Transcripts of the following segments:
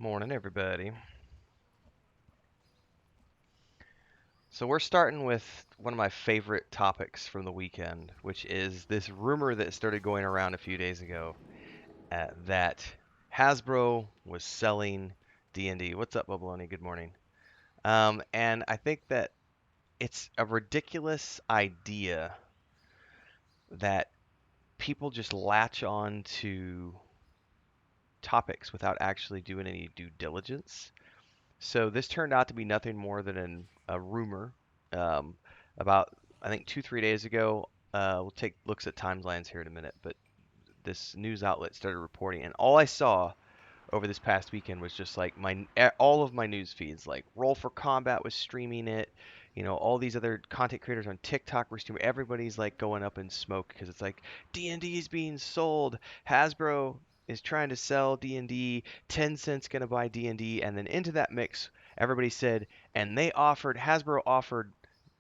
Morning, everybody. So we're starting with one of my favorite topics from the weekend, which is this rumor that started going around a few days ago that Hasbro was selling D&D. What's up, Bubbaloni? Good morning. And I think that it's a ridiculous idea that people just latch on to topics without actually doing any due diligence. So this turned out to be nothing more than a rumor. Um, about I think 2-3 days ago, we'll take looks at timelines here in a minute, but this news outlet started reporting, and all I saw over this past weekend was just like all of my news feeds, like Roll for Combat was streaming it. All these other content creators on TikTok were streaming. Everybody's like going up in smoke because it's like D&D is being sold. Hasbro is trying to sell D&D. Tencent's gonna buy D&D, and then into that mix, everybody said, and Hasbro offered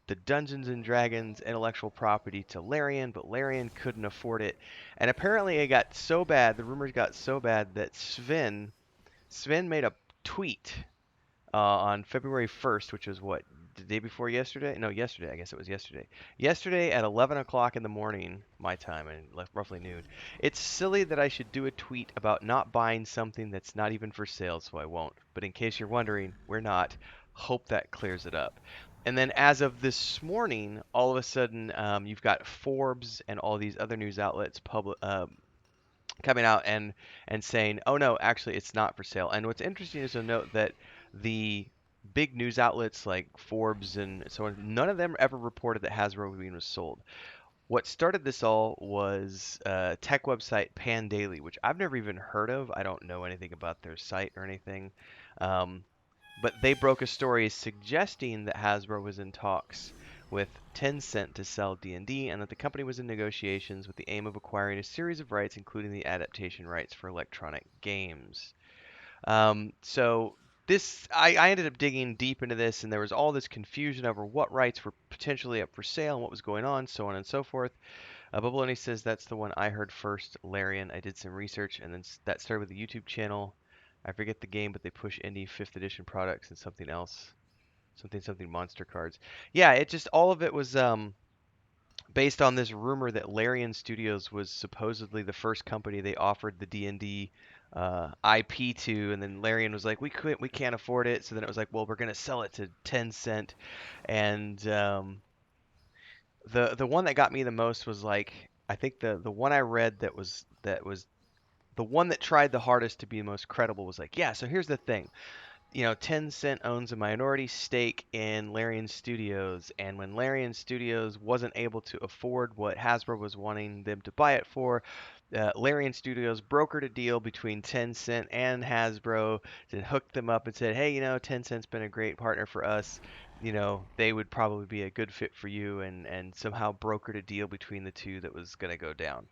the Dungeons and Dragons intellectual property to Larian, but Larian couldn't afford it. And apparently it got so bad, the rumors got so bad that Sven made a tweet on February 1st, which was what, the day before yesterday? No, yesterday. I guess it was yesterday. Yesterday at 11 o'clock in the morning, my time, and roughly noon. It's silly that I should do a tweet about not buying something that's not even for sale, so I won't. But in case you're wondering, we're not. Hope that clears it up. And then as of this morning, all of a sudden, you've got Forbes and all these other news outlets coming out and saying, "Oh no, actually, it's not for sale." And what's interesting is to note that the big news outlets like Forbes and so on, none of them ever reported that Hasbro Green was sold. What started this all was tech website Pandaily, which I've never even heard of. I don't know anything about their site or anything. Um, but they broke a story suggesting that Hasbro was in talks with Tencent to sell D&D and that the company was in negotiations with the aim of acquiring a series of rights, including the adaptation rights for electronic games. So I ended up digging deep into this, and there was all this confusion over what rights were potentially up for sale and what was going on, so on and so forth. Bubbaloni says that's the one I heard first, Larian. I did some research, and then that started with the YouTube channel. I forget the game, but they push indie 5th edition products and something else. Something monster cards. Yeah, it just all of it was based on this rumor that Larian Studios was supposedly the first company they offered the D&D IP to, and then Larian was like, we can't afford it. So then it was like, well, we're gonna sell it to Tencent, and the one that got me the most was like, I think the one I read that was the one that tried the hardest to be most credible was like, yeah, so here's the thing. Tencent owns a minority stake in Larian Studios, and when Larian Studios wasn't able to afford what Hasbro was wanting them to buy it for, Larian Studios brokered a deal between Tencent and Hasbro to hook them up and said, hey, Tencent's been a great partner for us. They would probably be a good fit for you, and somehow brokered a deal between the two that was going to go down.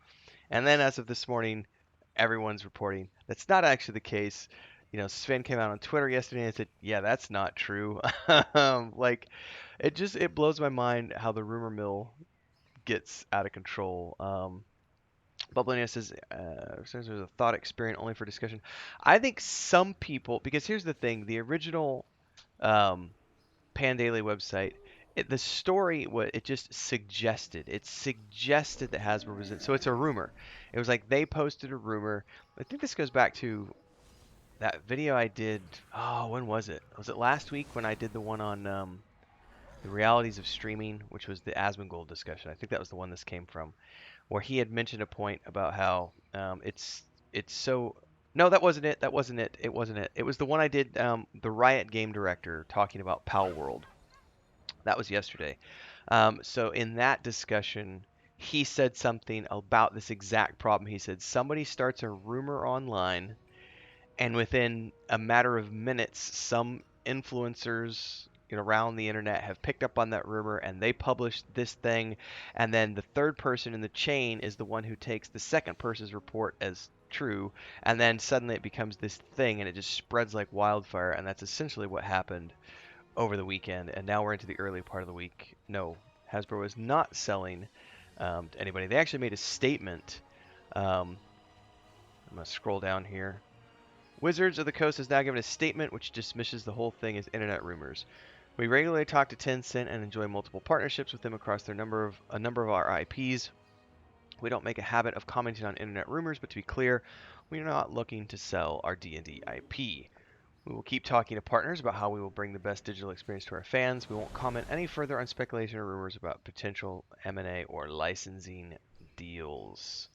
And then as of this morning, everyone's reporting that's not actually the case. Sven came out on Twitter yesterday and said, "Yeah, that's not true." Like, it blows my mind how the rumor mill gets out of control. Bubblina says there's a thought experiment only for discussion. I think some people, because here's the thing: the original um, Pandaily website, the story what it suggested that Hasbro was in. So it's a rumor. It was like they posted a rumor. I think this goes back to that video I did. Oh, when was it? Was it last week when I did the one on the realities of streaming, which was the Asmongold discussion? I think that was the one this came from, where he had mentioned a point about how it's so. No, that wasn't it. That wasn't it. It wasn't it. It was the one I did. The Riot game director talking about Pal World. That was yesterday. So in that discussion, he said something about this exact problem. He said somebody starts a rumor online, and within a matter of minutes, some influencers around the internet have picked up on that rumor and they publish this thing, and then the third person in the chain is the one who takes the second person's report as true, and then suddenly it becomes this thing and it just spreads like wildfire, and that's essentially what happened over the weekend, and now we're into the early part of the week. No, Hasbro is not selling to anybody. They actually made a statement. I'm going to scroll down here. Wizards of the Coast has now given a statement which dismisses the whole thing as internet rumors. We regularly talk to Tencent and enjoy multiple partnerships with them across a number of our IPs. We don't make a habit of commenting on internet rumors, but to be clear, we are not looking to sell our D&D IP. We will keep talking to partners about how we will bring the best digital experience to our fans. We won't comment any further on speculation or rumors about potential M&A or licensing deals.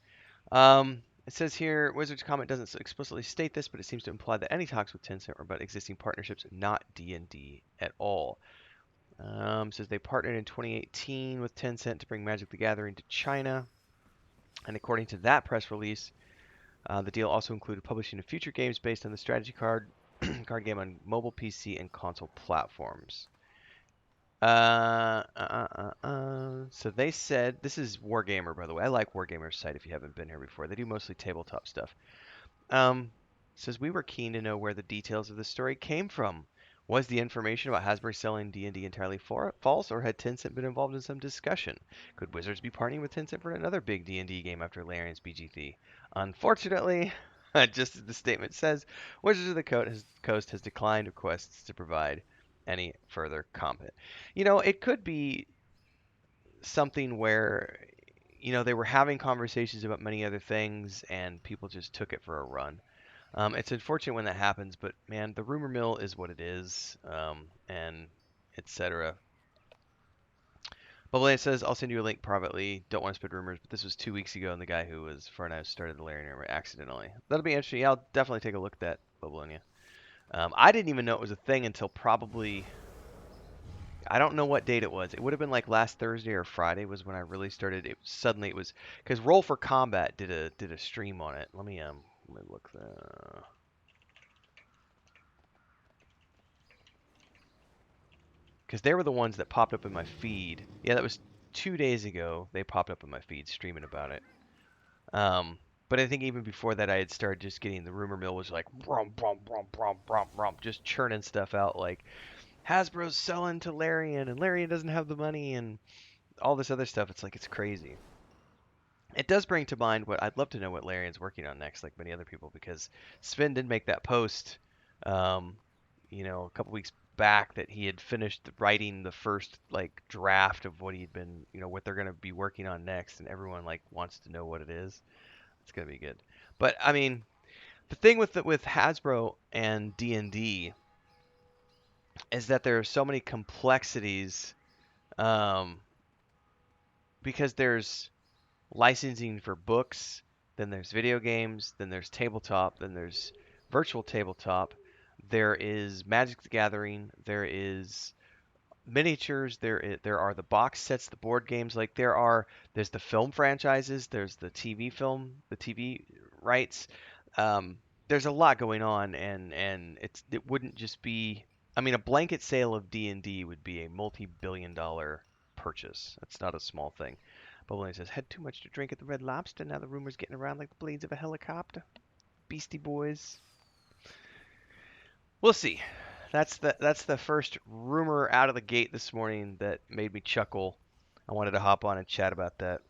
It says here, Wizards' comment doesn't explicitly state this, but it seems to imply that any talks with Tencent are about existing partnerships, not D&D at all. It says they partnered in 2018 with Tencent to bring Magic the Gathering to China. And according to that press release, the deal also included publishing of future games based on the strategy card game on mobile, PC, and console platforms. So they said, this is Wargamer, by the way. I like Wargamer's site if you haven't been here before. They do mostly tabletop stuff. Says we were keen to know where the details of the story came from. Was the information about Hasbro selling D&D entirely false, or had Tencent been involved in some discussion? Could Wizards be partnering with Tencent for another big D&D game after Larian's BGT? Unfortunately, just as the statement says, Wizards of the Coast has declined requests to provide any further comment. It could be something where, they were having conversations about many other things and people just took it for a run. It's unfortunate when that happens, but man, the rumor mill is what it is, and etc. Bubbly says, I'll send you a link privately. Don't want to spread rumors, but this was 2 weeks ago, and the guy who was Furnace started the Larian rumor accidentally. That'll be interesting. Yeah, I'll definitely take a look at that, Bubbly. I didn't even know it was a thing until probably, I don't know what date it was. It would have been like last Thursday or Friday was when I really started. Suddenly it was because Roll for Combat did a stream on it. Let me look there. Because they were the ones that popped up in my feed. Yeah, that was 2 days ago. They popped up in my feed streaming about it. But I think even before that, I had started just getting the rumor mill was like brum brum brum brum brum brum, just churning stuff out like Hasbro's selling to Larian and Larian doesn't have the money and all this other stuff. It's like it's crazy. It does bring to mind what I'd love to know what Larian's working on next, like many other people, because Sven did make that post, um, a couple weeks back that he had finished writing the first like draft of what he'd been, what they're gonna be working on next, and everyone like wants to know what it is. It's gonna be good. But I mean, the thing with Hasbro and D&D is that there are so many complexities, um, because there's licensing for books, then there's video games, then there's tabletop, then there's virtual tabletop. There is Magic the Gathering, there is miniatures, there are the box sets, the board games, like there's the film franchises, there's the TV rights. There's a lot going on and it wouldn't just be, I mean, a blanket sale of D&D would be a multi-billion dollar purchase. That's not a small thing. But when he says, had too much to drink at the Red Lobster, now the rumor's getting around like the blades of a helicopter. Beastie Boys. We'll see. That's the first rumor out of the gate this morning that made me chuckle. I wanted to hop on and chat about that.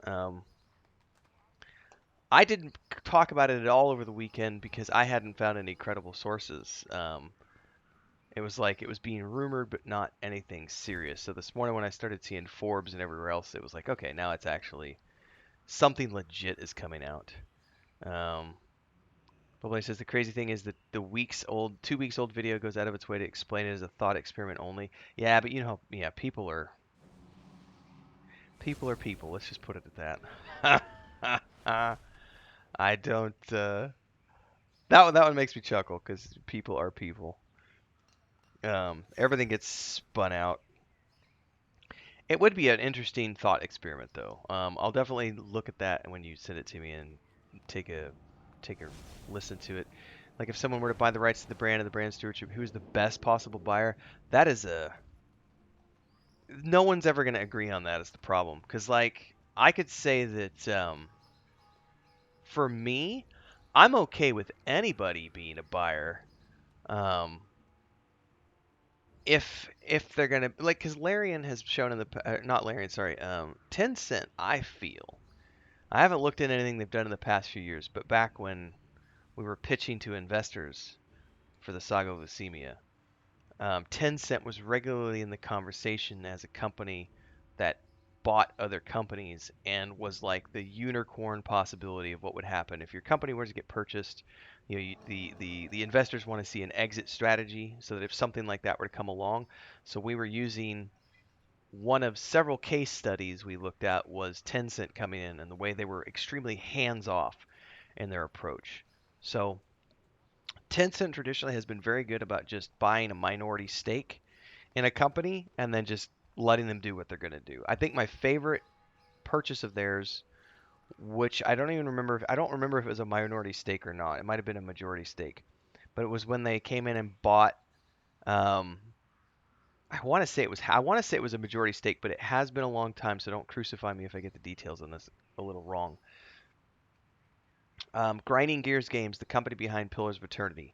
I didn't talk about it at all over the weekend because I hadn't found any credible sources. It was like it was being rumored, but not anything serious. So this morning when I started seeing Forbes and everywhere else, it was like, okay, now it's actually something legit is coming out. But he says the crazy thing is that the 2 weeks old video goes out of its way to explain it as a thought experiment only. Yeah, but yeah, people are people. Let's just put it at that. I don't. That one makes me chuckle because people are people. Everything gets spun out. It would be an interesting thought experiment, though. I'll definitely look at that when you send it to me and take a listen to it. Like if someone were to buy the rights to the brand and the brand stewardship, who's the best possible buyer? That is no one's ever going to agree on that is the problem. Because like I could say that for me, I'm okay with anybody being a buyer. Um, if they're gonna like, because Larian has shown in the not Larian, sorry, Tencent. I feel I haven't looked at anything they've done in the past few years, but back when we were pitching to investors, for the Saga of Lucemia. Tencent was regularly in the conversation as a company that bought other companies and was like the unicorn possibility of what would happen if your company were to get purchased. The investors want to see an exit strategy so that if something like that were to come along. So we were using one of several case studies we looked at was Tencent coming in and the way they were extremely hands off in their approach. So Tencent traditionally has been very good about just buying a minority stake in a company and then just letting them do what they're going to do. I think my favorite purchase of theirs, which I don't even remember, I don't remember if it was a minority stake or not. It might have been a majority stake, but it was when they came in and bought. Um, I want to say it was a majority stake, but it has been a long time, so don't crucify me if I get the details on this a little wrong. Grinding Gears Games, the company behind Pillars of Eternity,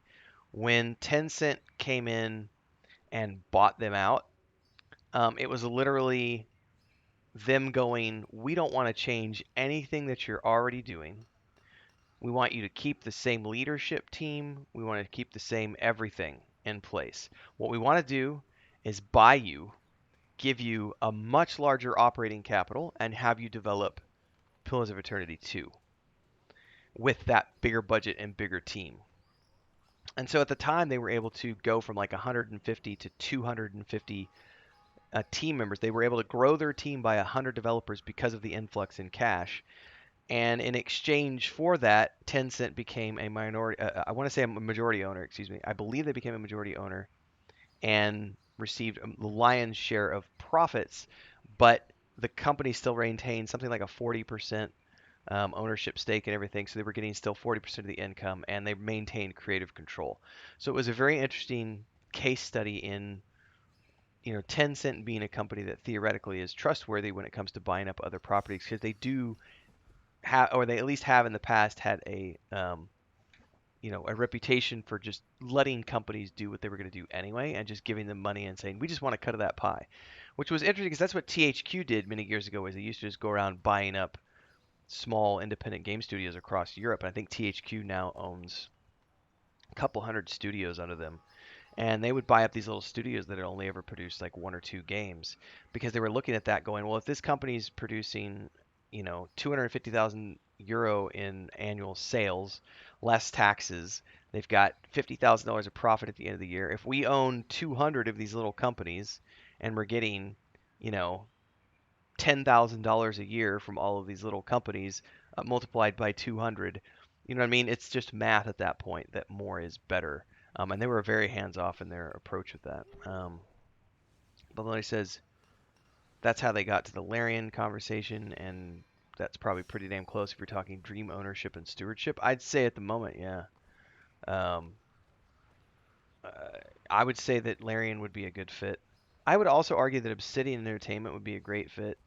when Tencent came in and bought them out, it was literally them going, we don't want to change anything that you're already doing. We want you to keep the same leadership team. We want to keep the same everything in place. What we want to do is buy you, give you a much larger operating capital, and have you develop Pillars of Eternity 2 with that bigger budget and bigger team. And so at the time, they were able to go from like 150 to 250 team members. They were able to grow their team by 100 developers because of the influx in cash. And in exchange for that, Tencent became a minority. I want to say a majority owner. Excuse me. I believe they became a majority owner and received the lion's share of profits. But the company still retained something like a 40% ownership stake and everything. So they were getting still 40% of the income, and they maintained creative control. So it was a very interesting case study in Tencent being a company that theoretically is trustworthy when it comes to buying up other properties because they do have, or they at least have in the past had a reputation for just letting companies do what they were going to do anyway and just giving them money and saying we just want a cut of that pie, which was interesting because that's what THQ did many years ago. Is they used to just go around buying up small independent game studios across Europe, and I think THQ now owns a couple hundred studios under them. And they would buy up these little studios that had only ever produced like one or two games because they were looking at that going, well, if this company's producing, 250,000 euro in annual sales, less taxes, they've got $50,000 of profit at the end of the year. If we own 200 of these little companies and we're getting, you know, $10,000 a year from all of these little companies multiplied by 200. You know what I mean? It's just math at that point that more is better. And they were very hands off in their approach with that. But then he says that's how they got to the Larian conversation, and that's probably pretty damn close if you're talking dream ownership and stewardship. I'd say at the moment, yeah. Um, uh, I would say that Larian would be a good fit. I would also argue that Obsidian Entertainment would be a great fit.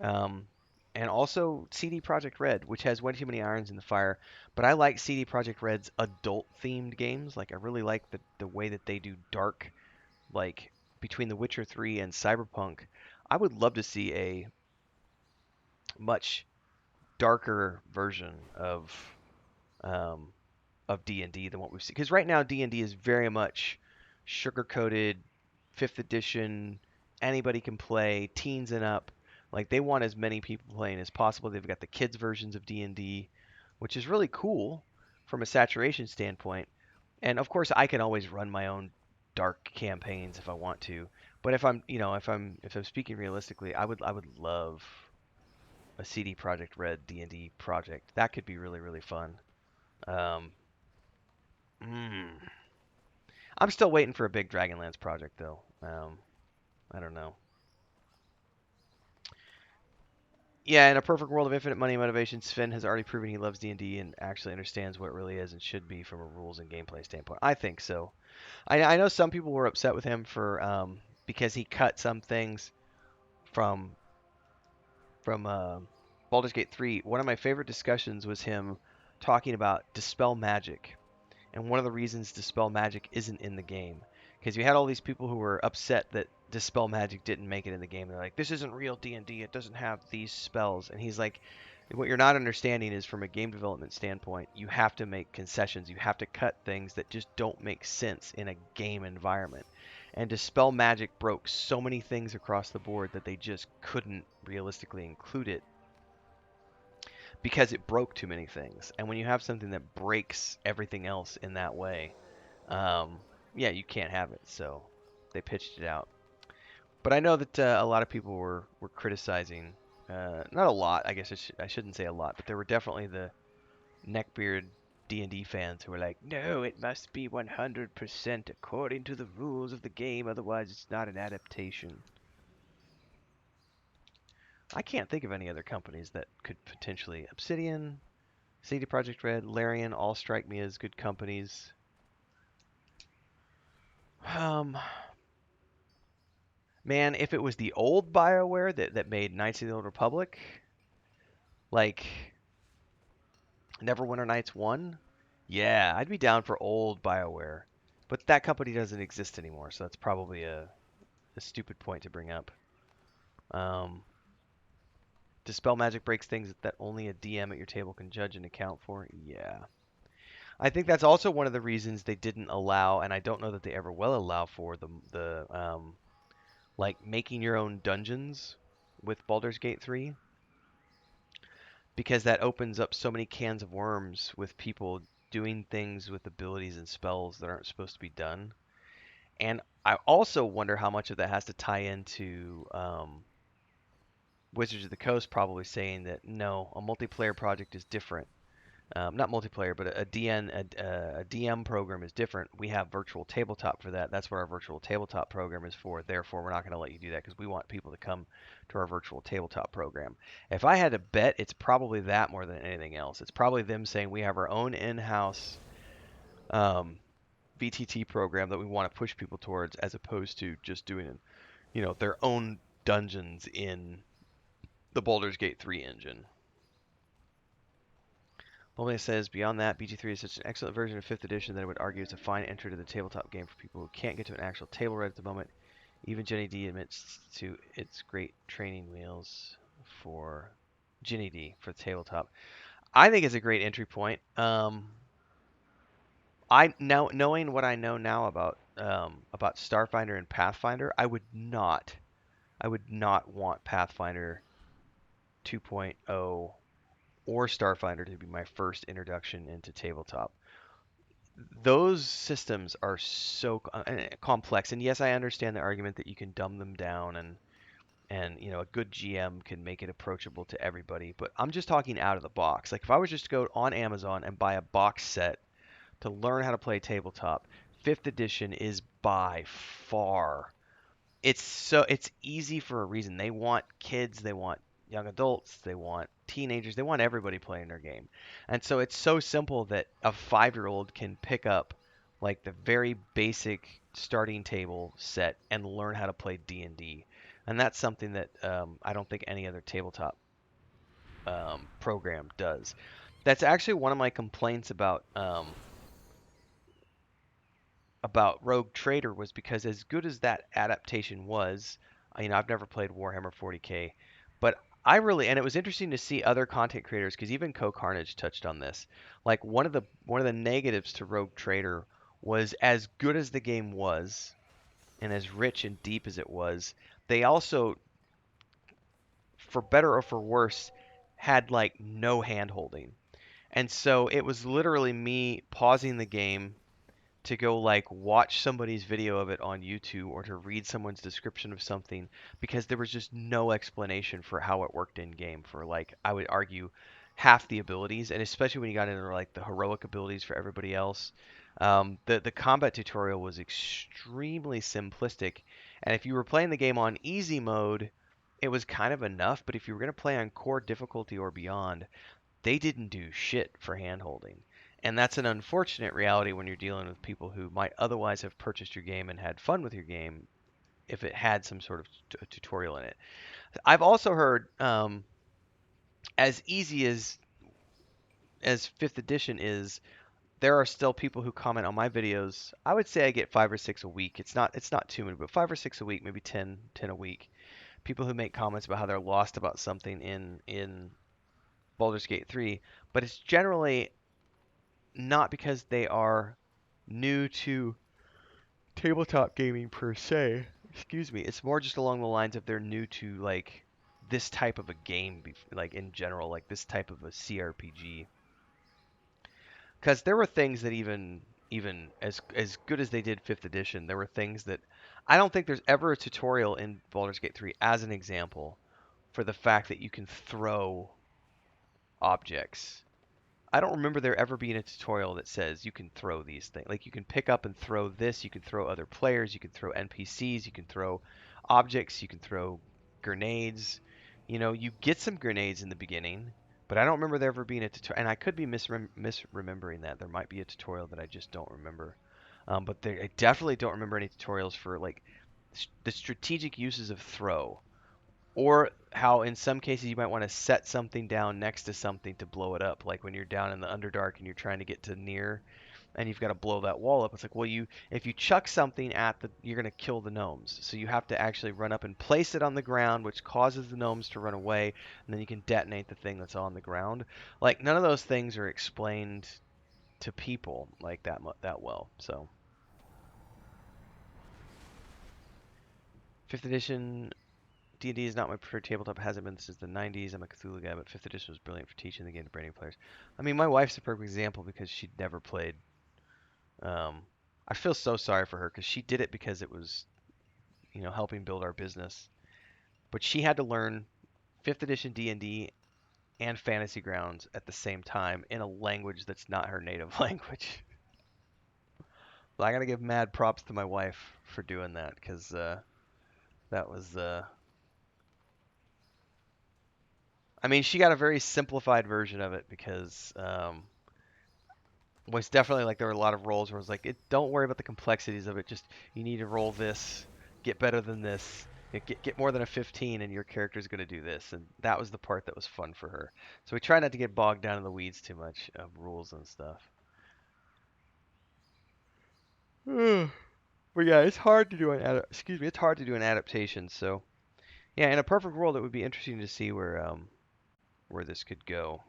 Um, and also CD Projekt Red, which has way too many irons in the fire. But I like CD Projekt Red's adult-themed games. Like I really like the way that they do dark, like between The Witcher 3 and Cyberpunk. I would love to see a much darker version um, of D&D than what we've seen. Because right now D&D is very much sugar-coated, 5th edition, anybody can play, teens and up. Like they want as many people playing as possible. They've got the kids versions of D&D, which is really cool from a saturation standpoint. And of course, I can always run my own dark campaigns if I want to. But if I'm speaking realistically, I would love a CD Projekt Red D&D project. That could be really really fun. Um, mm, I'm still waiting for a big Dragonlance project though. I don't know. Yeah, in a perfect world of infinite money and motivation, Sven has already proven he loves D&D and actually understands what it really is and should be from a rules and gameplay standpoint. I think so. I know some people were upset with him for because he cut some things from from Baldur's Gate 3. One of my favorite discussions was him talking about Dispel Magic and one of the reasons Dispel Magic isn't in the game. Because you had all these people who were upset that Dispel Magic didn't make it in the game. They're like, this isn't real D&D. It doesn't have these spells. And he's like, What you're not understanding is from a game development standpoint, you have to make concessions. You have to cut things that just don't make sense in a game environment. And Dispel Magic broke so many things across the board that they just couldn't realistically include it because it broke too many things. And when you have something that breaks everything else in that way, um, yeah, you can't have it. So they pitched it out. But I know that a lot of people were criticizing. Not a lot, I guess I shouldn't say a lot, but there were definitely the neckbeard D&D fans who were like, no, it must be 100% according to the rules of the game, otherwise it's not an adaptation. I can't think of any other companies that could potentially. Obsidian, CD Projekt Red, Larian all strike me as good companies. Um, Man, if it was the old BioWare that made Knights of the Old Republic, like Neverwinter Nights 1, yeah, I'd be down for old BioWare. But that company doesn't exist anymore, so that's probably a stupid point to bring up. Um, Dispel Magic breaks things that only a DM at your table can judge and account for. Yeah. I think that's also one of the reasons they didn't allow, and I don't know that they ever will allow for the like making your own dungeons with Baldur's Gate 3, because that opens up so many cans of worms with people doing things with abilities and spells that aren't supposed to be done. And I also wonder how much of that has to tie into Wizards of the Coast probably saying that no, a multiplayer project is different. Not multiplayer, but a DM program is different. We have virtual tabletop for that. That's what our virtual tabletop program is for. Therefore, we're not going to let you do that because we want people to come to our virtual tabletop program. If I had to bet, it's probably that more than anything else. It's probably them saying we have our own in-house um, VTT program that we want to push people towards, as opposed to just doing, their own dungeons in the Baldur's Gate 3 engine. Lovely says, beyond that, BG3 is such an excellent version of 5th edition that I would argue it's a fine entry to the tabletop game for people who can't get to an actual table right at the moment. Even Jenny D admits to its great training wheels for Jenny D for the tabletop. I think it's a great entry point. I now knowing what I know now about Starfinder and Pathfinder, I would not want Pathfinder 2.0 or Starfinder to be my first introduction into tabletop. Those systems are so complex, and yes, I understand the argument that you can dumb them down, and a good GM can make it approachable to everybody. But I'm just talking out of the box. Like if I was just to go on Amazon and buy a box set to learn how to play tabletop, fifth edition is by far. It's easy for a reason. They want kids, they want young adults, they want teenagers, they want everybody playing their game. And so it's so simple that a 5-year-old can pick up like the very basic starting table set and learn how to play D&D. And that's something that I don't think any other tabletop program does. That's actually one of my complaints about Rogue Trader, was because as good as that adaptation was, I've never played Warhammer 40K, but and it was interesting to see other content creators, because even Co Carnage touched on this. Like one of the negatives to Rogue Trader was, as good as the game was and as rich and deep as it was, they also, for better or for worse, had like no hand holding. And so it was literally me pausing the game to go like watch somebody's video of it on YouTube, or to read someone's description of something, because there was just no explanation for how it worked in game for, like, I would argue, half the abilities. And especially when you got into like the heroic abilities for everybody else, the combat tutorial was extremely simplistic. And if you were playing the game on easy mode, it was kind of enough. But if you were going to play on core difficulty or beyond, they didn't do shit for handholding. And that's an unfortunate reality when you're dealing with people who might otherwise have purchased your game and had fun with your game if it had some sort of tutorial in it. I've also heard, as easy as fifth edition is, there are still people who comment on my videos. I would say I get 5 or 6 a week. It's not too many, but 5 or 6 a week, maybe 10 a week. People who make comments about how they're lost about something in Baldur's Gate 3, but it's generally not because they are new to tabletop gaming per se. Excuse me. It's more just along the lines of they're new to like this type of a game, like in general, like this type of a CRPG. Because there were things that even as good as they did fifth edition, there were things that I don't think there's ever a tutorial in Baldur's Gate 3 as an example for the fact that you can throw objects. I don't remember there ever being a tutorial that says you can throw these things. Like you can pick up and throw this, you can throw other players, you can throw NPCs, you can throw objects, you can throw grenades. You know, you get some grenades in the beginning, but I don't remember there ever being a tutorial. And I could be misremembering that. There might be a tutorial that I just don't remember. But I definitely don't remember any tutorials for like the strategic uses of throw. Or how in some cases you might want to set something down next to something to blow it up. Like when you're down in the Underdark and you're trying to get to near and you've got to blow that wall up. It's like, well, if you chuck something at you're going to kill the gnomes. So you have to actually run up and place it on the ground, which causes the gnomes to run away, and then you can detonate the thing that's on the ground. Like none of those things are explained to people like that well. So, 5th edition D&D is not my preferred tabletop. It hasn't been since the 90s. I'm a Cthulhu guy, but 5th edition was brilliant for teaching the game to brand new players. I mean, my wife's a perfect example because she'd never played. Um, I feel so sorry for her because she did it because it was, helping build our business. But she had to learn 5th edition D&D and Fantasy Grounds at the same time in a language that's not her native language. I gotta give mad props to my wife for doing that because that was I mean, she got a very simplified version of it because was definitely like there were a lot of rolls where it was like, don't worry about the complexities of it. Just you need to roll this, get better than this, get more than a 15, and your character's going to do this. And that was the part that was fun for her. So we try not to get bogged down in the weeds too much of rules and stuff. But yeah, it's hard to do it's hard to do an adaptation. So yeah, in a perfect world, it would be interesting to see where this could go.